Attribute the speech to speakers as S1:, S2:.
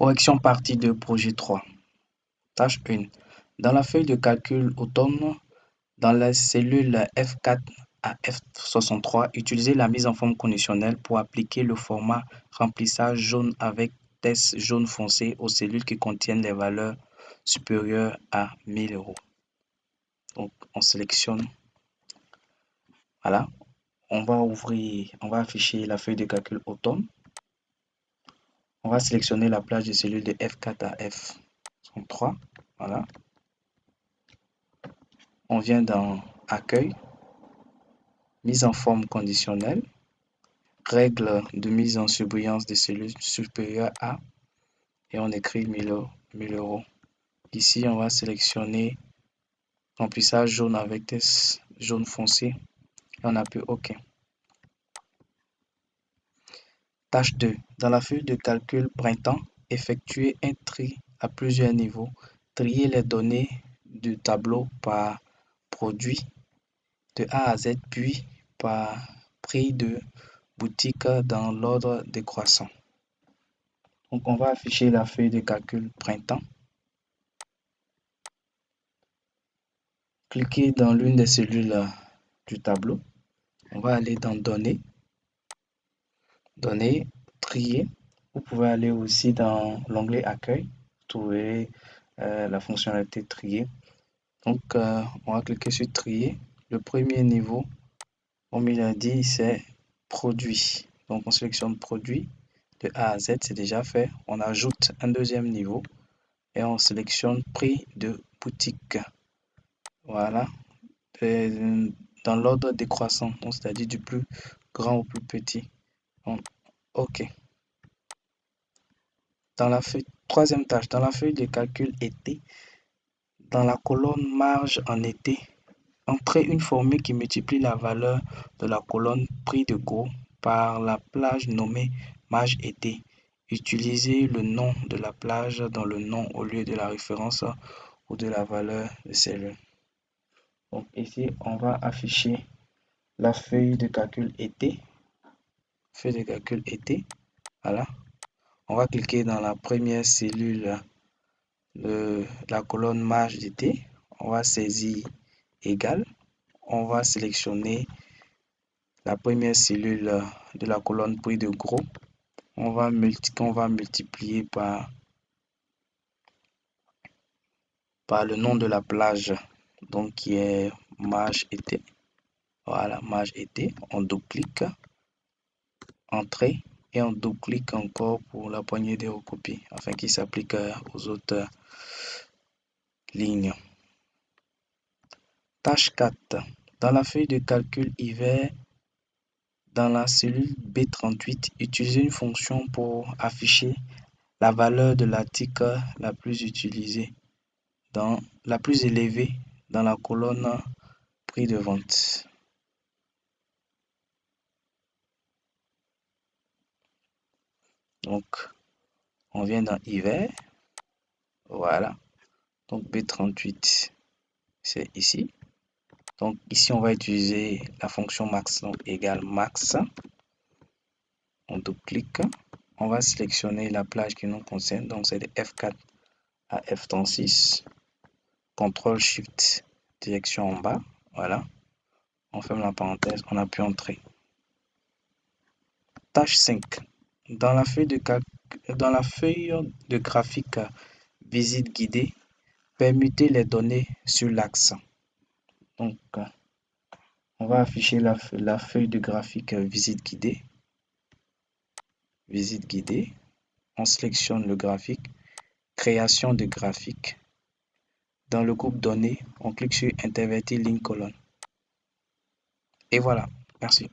S1: Correction partie de projet 3. Tâche 1. Dans la feuille de calcul automne, dans la cellule F4 à F63, utilisez la mise en forme conditionnelle pour appliquer le format remplissage jaune avec test jaune foncé aux cellules qui contiennent les valeurs supérieures à 1000 euros. Donc, on sélectionne. Voilà. On va afficher la feuille de calcul automne. On va sélectionner la plage de cellules de F4 à F63. Voilà. On vient dans Accueil, mise en forme conditionnelle, règle de mise en surbrillance des cellules supérieures à, et on écrit 1000 euros. Ici, on va sélectionner remplissage jaune avec test jaune foncé et on appuie OK. Tâche 2. Dans la feuille de calcul printemps, effectuez un tri à plusieurs niveaux. Triez les données du tableau par produit de A à Z, puis par prix de boutique dans l'ordre décroissant. Donc, on va afficher la feuille de calcul printemps. Cliquez dans l'une des cellules du tableau. On va aller dans Données, Données, Trier. Vous pouvez aller aussi dans l'onglet Accueil, trouver la fonctionnalité Trier. Donc, on va cliquer sur Trier. Le premier niveau, comme il a dit, c'est Produit. Donc, on sélectionne Produit de A à Z, c'est déjà fait. On ajoute un deuxième niveau et on sélectionne Prix de boutique. Voilà. Et dans l'ordre décroissant, c'est-à-dire du plus grand au plus petit. Donc, OK. Troisième tâche, dans la feuille de calcul été, dans la colonne marge en été, entrez une formule qui multiplie la valeur de la colonne prix de gros par la plage nommée marge été. Utilisez le nom de la plage dans le nom au lieu de la référence ou de la valeur de cellule. Donc ici, on va afficher la feuille de calcul été. Feuille de calcul été. Voilà. On va cliquer dans la première cellule de la colonne marge d'été. On va saisir égal. On va sélectionner la première cellule de la colonne prix de gros. On va multiplier par le nom de la plage, donc qui est marge été. Voilà, marge été. On double-clique, entrée, et on double-clique encore pour la poignée de recopie afin qu'il s'applique aux autres lignes. Tâche 4. Dans la feuille de calcul hiver, dans la cellule B38, utilisez une fonction pour afficher la valeur de l'article la plus utilisée, la plus élevée dans la colonne prix de vente. Donc, on vient dans hiver. Voilà. Donc, B38, c'est ici. Donc, ici, on va utiliser la fonction max, donc égale max. On double-clique. On va sélectionner la plage qui nous concerne. Donc, c'est de F4 à F36. CTRL-SHIFT, direction en bas. Voilà. On ferme la parenthèse. On appuie Entrée. Tâche 5. Dans la feuille de graphique visite guidée, permutez les données sur l'axe. Donc, on va afficher la feuille de graphique visite guidée. Visite guidée. On sélectionne le graphique. Création de graphique. Dans le groupe données, on clique sur intervertir ligne colonne. Et voilà. Merci.